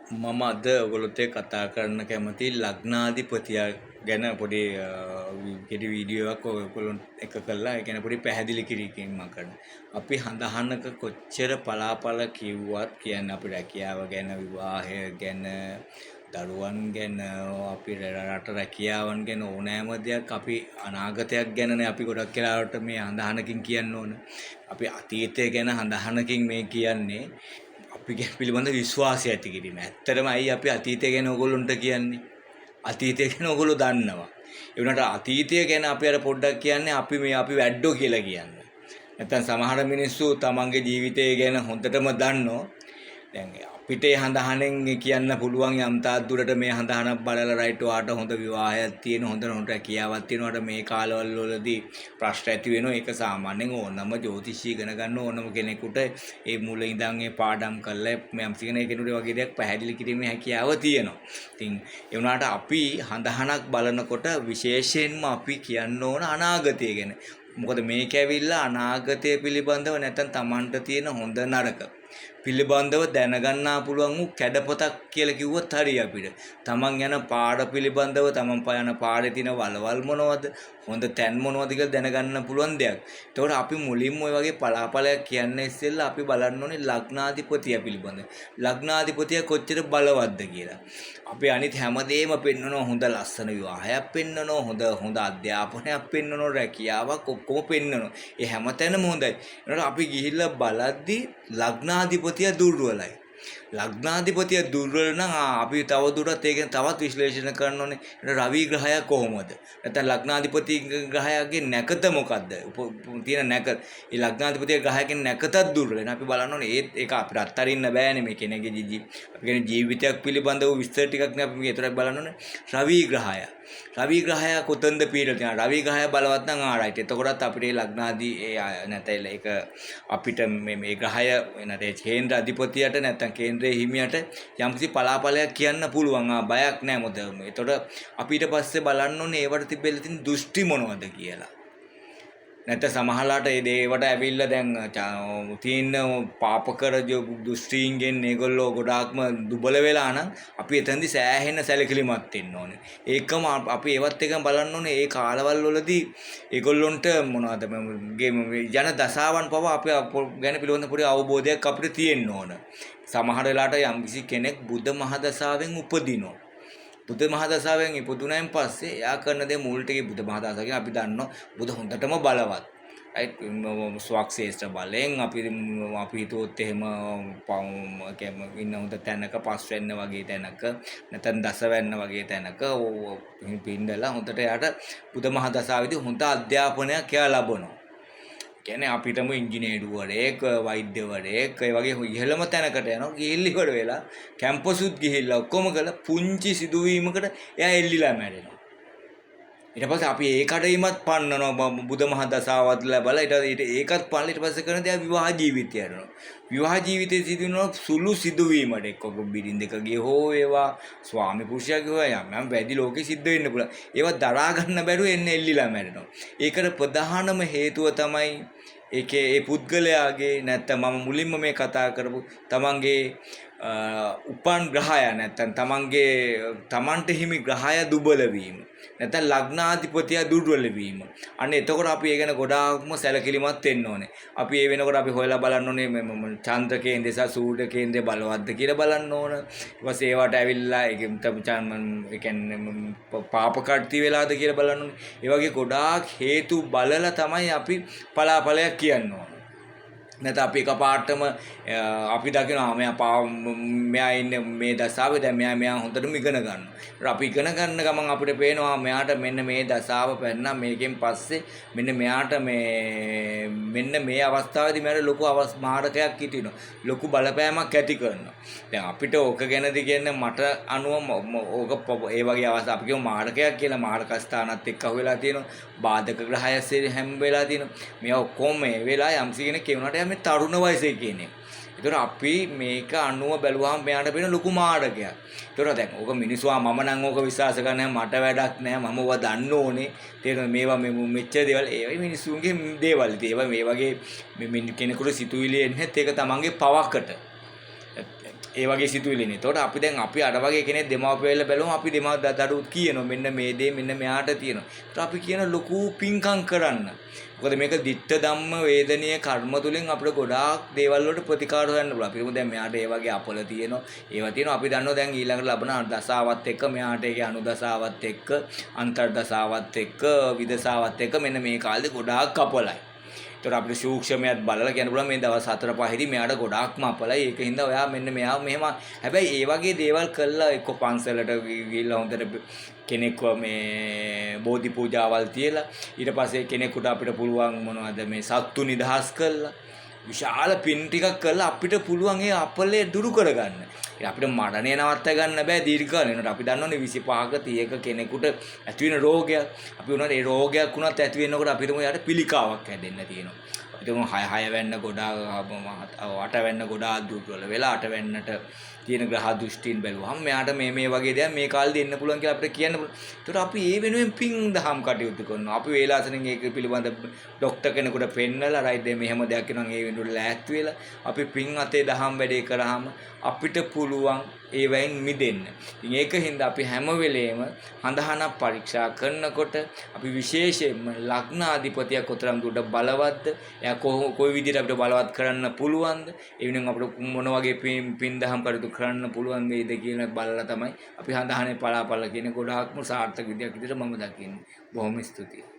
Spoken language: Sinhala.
මම අද ඔයගොල්ලොත් එක්ක කතා කරන්න කැමති ලග්නාධිපතියා ගැන පොඩි කෙටි වීඩියෝ එකක් ඔයගොල්ලොත් එක්ක කළා. ඒ කියන්නේ පොඩි පැහැදිලි කිරීමක් කරන්න. අපි හඳහනක කොච්චර පලාපල කිව්වත් කියන්නේ අපි රැකියාව ගැන, විවාහය ගැන, දරුවන් ගැන, අපි රට රැකියාවන් ගැන ඕනෑම දෙයක් අපි අනාගතයක් ගැනනේ අපි ගොඩක් වෙලාවට මේ හඳහනකින් කියන්න ඕන. අපි අතීතය ගැන හඳහනකින් මේ කියන්නේ අපි පිළිබඳ විශ්වාසය ඇති කිරීම. ඇත්තටම ඇයි අපි අතීතය ගැන ඕගොල්ලන්ට කියන්නේ? අතීතය ගැන ඕගොල්ලෝ දන්නවා. ඒ වුණාට අතීතය ගැන අපි අර පොඩ්ඩක් කියන්නේ අපි වැද්දෝ කියලා කියන්නේ. නැත්තම් සමහර මිනිස්සු තමන්ගේ ජීවිතය ගැන හොඳටම දන්නෝ. දැන් අපිට හඳහනෙන් කියන්න පුළුවන් යම් තාක් දුරට මේ හඳහනක් බලලා රයිට් ඔයාට හොඳ විවාහයක් තියෙන හොඳ රැකියාවක් තියෙනවාට මේ කාලවල වලදී ප්‍රශ්න ඇති වෙනවා. ඒක සාමාන්‍යයෙන් ඕනම ජ්‍යොතිෂී ඉගෙන ගන්න ඕනම කෙනෙකුට ඒ මුල ඉඳන් ඒ පාඩම් කරලා මම කියන කෙනෙකුට වගේ දෙයක් පැහැදිලි කිරීමේ හැකියාව තියෙනවා. ඉතින් ඒ වුණාට අපි හඳහනක් බලනකොට විශේෂයෙන්ම අපි කියන්න ඕන අනාගතය ගැන. මොකද මේක ඇවිල්ලා අනාගතය පිළිබඳව නැත්නම් Tamanට තියෙන හොඳ නරක පිළිබඳව දැනගන්නා පුළුවන් වූ කැඩපතක් කියලා කිව්වොත් හරි අපිට. Taman යන පාඩ පිළිබඳව Taman යන පාඩේ තියෙන වලවල් මොනවද? හොඳ තැන් මොනවද කියලා දැනගන්න පුළුවන් දෙයක්. ඒතකොට අපි මුලින්ම ওই වගේ පලාපලයක් කියන්න ඉස්සෙල්ලා අපි බලන්න ඕනේ ලග්නාධිපතිය පිළිබඳව. ලග්නාධිපතිය කොච්චර බලවත්ද කියලා. අපි අනිත් හැමදේම පෙන්වනවා හොඳ ලස්සන විවාහයක් පෙන්වනවා හොඳ අධ්‍යාපනයක් පෙන්වනවා රැකියාවක් ඔක්කොම පෙන්වනවා. ඒ හැමතැනම හොඳයි. ඒනට අපි ගිහිල්ලා බලද්දි ලග්නාධිපතිය දුර්වලයි. ලග්නාධිපතිය දුර්වල නම් අපි තව දුරටත් ඒක තවත් විශ්ලේෂණය කරන්න ඕනේ. රවි ග්‍රහය කොහොමද? නැත්නම් ලග්නාධිපති ග්‍රහයගේ නැකත මොකද්ද? තියෙන නැකත. ඒ ලග්නාධිපති ග්‍රහයකින් නැකතත් දුර්වල. අපි බලන්න ඕනේ ඒක අපිට අත්හරින්න බෑනේ මේ කෙනෙක්ගේ අපි කියන ජීවිතයක් පිළිබඳව විස්තර ටිකක් නේ අපි මේතරක් බලන්න ඕනේ. රවි ග්‍රහය. රවි ග්‍රහය කොතනද පිටලා තියෙනවා? රවි ග්‍රහය බලවත් නම් රයිට්. එතකොටත් අපිට ලග්නාදී නැත්නම් ඒක අපිට මේ ග්‍රහය නැත්නම් කේන්ද්‍ර අධිපතියට නැත්නම් කේන්ද්‍රයේ හිමියට යම්කිසි පලාපලයක් කියන්න පුළුවන්. බයක් නැහැ මොකද. එතකොට අපි ඊට පස්සේ බලන්න ඕනේ ඒවට තිබෙලා තියෙන දෘෂ්ටි මොනවද කියලා. නැත්නම් සමහරලාට ඒ දේවට ඇවිල්ලා දැන් තියෙන පාපකර දෘෂ්ටීන්ගෙන් ඒගොල්ලෝ ගොඩාක්ම දුබල වෙලා නම් අපි එතනදි සෑහෙන සැලකිලිමත් වෙන්න ඕනේ. ඒකම අපි ඒවත් එක බලන්න ඕනේ ඒ කාලවල වලදී ඒගොල්ලොන්ට මොනවද ජන දසාවන් පව අපි ගැන පිළිබඳ පොඩි අවබෝධයක් අපිට තියෙන්න ඕන. සමහර වෙලාවට යම්කිසි කෙනෙක් බුද්ධ මහදසාවෙන් උපදිනවා. බුද්ධ මහදසාවෙන් ඉපදුනයින් පස්සේ එයා කරන දේ මුල් ටිකේ බුද්ධ මහදසාවෙන් අපි දන්නවා බුද්ධ හොඳටම බලවත්. රයිට් ස්වක්ෂේෂ්ඨ බලෙන් අපි හිතුවොත් එහෙම ඉන්න හොඳ තැනක පස් වෙන්න වගේ තැනක නැත්නම් දස වෙන්න වගේ තැනක පින්දලා හොඳට එයාට බුද්ධ මහදසාවේදී හොඳ අධ්‍යාපනයක් එයා ලබනවා. කියන්නේ අපිටම ඉංජිනේරුවරයෙක් වෛද්‍යවරයෙක් ඒ වගේ ඉහළම තැනකට යනවා ගිහිල්ලා ඉවර වෙලා කැම්පසුත් ගිහිල්ලා ඔක්කොම කළා පුංචි සිදුවීමකට එයා එල්ලිලා මැරෙනවා. ඊට පස්සේ අපි ඒ කඩේමත් පන්නනවා බුදු මහ දසාවත් ලැබලා ඒකත් පන්නලා ඊට පස්සේ කරන දේ විවාහ ජීවිතය යනවා. විවාහ ජීවිතයේ සිදුවන සුළු සිදුවීමකට එක්ක බිරිඳකගේ හෝ ඒවා ස්වාමි පුරුෂයාගේ හෝ යම් වැඩි ලෝකෙ සිද්ධ වෙන්න පුළුවන්. ඒවා දරා ගන්න බැරුව එන්නේ එල්ලිලා මැරෙනවා. ඒකට ප්‍රධානම හේතුව තමයි ඒකේ ඒ පුද්ගලයාගේ නැත්නම් මම මුලින්ම මේ කතා කරපු තමන්ගේ උපන් ග්‍රහය නැත්නම් තමන්ට හිමි ග්‍රහය දුබල වීම නැත්නම් ලග්නාධිපතිය දුර්වල වීම. අන්න එතකොට අපි ඒ ගැන ගොඩාක්ම සැලකිලිමත් වෙන්න ඕනේ. අපි ඒ වෙනකොට අපි හොයලා බලන්න ඕනේ චන්ද්‍ර කේන්ද්‍රය සහ සූර්ය කේන්ද්‍රය බලවත්ද කියලා බලන්න ඕන. ඊට පස්සේ ඒවට ඇවිල්ලා ඒ කියන්නේ පාපකට්ටි වෙලාද කියලා බලන්න ඕනේ. ඒ වගේ ගොඩාක් හේතු බලලා තමයි අපි පලාපලයක් කියන්න ඕන. නැත්නම් අපි එකපාරටම අපි දකිනවා මෙයා ඉන්නේ මේ දසාවේ දැන් මෙයා හොඳටම ඉගෙන ගන්නවා. අපි ඉගෙන ගන්න ගමන් අපිට පේනවා මෙයාට මෙන්න මේ දසාව පැන්නා මේකෙන් පස්සේ මෙන්න මෙයාට මෙන්න මේ අවස්ථාවේදී මෙයාට ලොකු මාරකයක් හිටිනවා. ලොකු බලපෑමක් ඇති කරනවා. දැන් අපිට ඕක ගැනදී කියන්නේ මට අනුව ඕක ඒ වගේ අවස්ථා අපි කියමු මාරකයක් කියලා මාරක ස්ථානත් එක්ක අහුවෙලා තියෙනවා. බාධක ග්‍රහයස්සේ හැම වෙලා තියෙනවා. මේවා ඔක්කොම මේ වෙලාව යම්සි කෙනෙක් කියුණාට මේ තරුණ වයසේ කියන්නේ. ඒතර අපි මේක අනුව බැලුවාම මෙයාට වෙන ලොකු මාර්ගයක්. ඒතර දැන් ඕක මිනිස්සු මම නම් ඕක විශ්වාස කරන්නේ මට වැඩක් නැහැ මම ඔවා දන්න ඕනේ. තේරෙනවද මේවා මෙච්චර දේවල් ඒ මිනිස්සුන්ගේ දේවල්. ඒවා මේ වගේ කෙනෙකුට සිතුවිලි එන්නේත් ඒක තමන්ගේ පවකට. ඒ වගේ සිතුවිලිනේ. එතකොට අපි දැන් අපි අර වගේ කෙනෙක් දෙමාපියලා බැලුවම අපි දරුවොත් කියනවා මෙන්න මේ දේ මෙන්න මෙයාට තියෙනවා. ඒත් අපි කියන ලොකු පිංකම් කරන්න. මොකද මේක ditta ධම්ම වේදනීය කර්ම තුලින් අපිට ගොඩාක් දේවල් වලට ප්‍රතිකාර හොයන්න පුළුවන්. අපි දැන් මෙයාට ඒ වගේ අපල තියෙනවා. ඒවා තියෙනවා. අපි දන්නවා දැන් ඊළඟට ලබන දසාවත් එක්ක මෙයාට ඒකේ අනුදසාවත් එක්ක අන්තර්දසාවත් එක්ක විදසාවත් එක්ක මෙන්න මේ කාලේ ගොඩාක් අපලයි. ඒතර අපිට සූක්ෂමයක් බලලා කියන්න පුළුවන් මේ දවස් 4 5දී මෙයාට ගොඩාක්ම අපලයි. ඒකින්ද ඔයා මෙන්න මෙයා මෙහෙම හැබැයි ඒ වගේ දේවල් කළා එක්ක පන්සලට ගිහිල්ලා හොඳට කෙනෙක්ව මේ බෝධි පූජාවල් තියලා ඊට පස්සේ කෙනෙකුට අපිට පුළුවන් මොනවද මේ සත්තු නිදහස් කළා. විශාල පින් ටිකක් කළා අපිට පුළුවන් ඒ අපලේ දුරු කරගන්න. අපිට මරණය නවත්ත ගන්න බෑ දීර්ඝ කාලෙකට. අපි දන්නවනේ 25ක 30ක කෙනෙකුට ඇති වෙන රෝගයක්. අපි උනට ඒ රෝගයක් වුණත් ඇති වෙනකොට අපිට යාට පිළිකාවක් හැදෙන්න තියෙනවා. අපිට 6 වෙන්න ගොඩාක් 8 වෙන්න ගොඩාක් දුර්වල වෙලා 8 වෙන්නට තියෙන ග්‍රහ දෘෂ්ටීන් බැලුවහම මෙයාට මේ වගේ දේවල් මේ කාලේ දෙන්න පුළුවන් කියලා අපිට කියන්න පුළුවන්. ඒකට අපි ඒ වෙනුවෙන් පින් දහම් කටයුතු කරනවා. අපි වේලාසනෙන් ඒක පිළිබඳ ડોක්ටර් කෙනෙකුට පෙන්නලා රයිට් මෙහෙම දෙයක් වෙනවා ඒ වෙනුවට ලෑස්ති වෙලා අපි පින් අතේ දහම් වැඩේ කරාම අපිට පුළුවන් ඒවෙන් මිදෙන්න. ඉතින් ඒකින්ද අපි හැම වෙලේම හඳහනක් පරීක්ෂා කරනකොට අපි විශේෂයෙන්ම ලග්නාධිපතියා කොතරම් දුරට බලවත්ද? එයා කොයි විදිහට අපිට බලවත් කරන්න පුළුවන්ද? ඒ වෙනුවෙන් අපිට මොන වගේ පින් දහම් කටයුතු කරන්න පුළුවන් වේද කියන බලලා තමයි අපි හඳහනේ පලාපල කියන ගොඩාක්ම සාර්ථක විදියක් විදිහට මම දකින්නේ. බොහොම ස්තුතියි.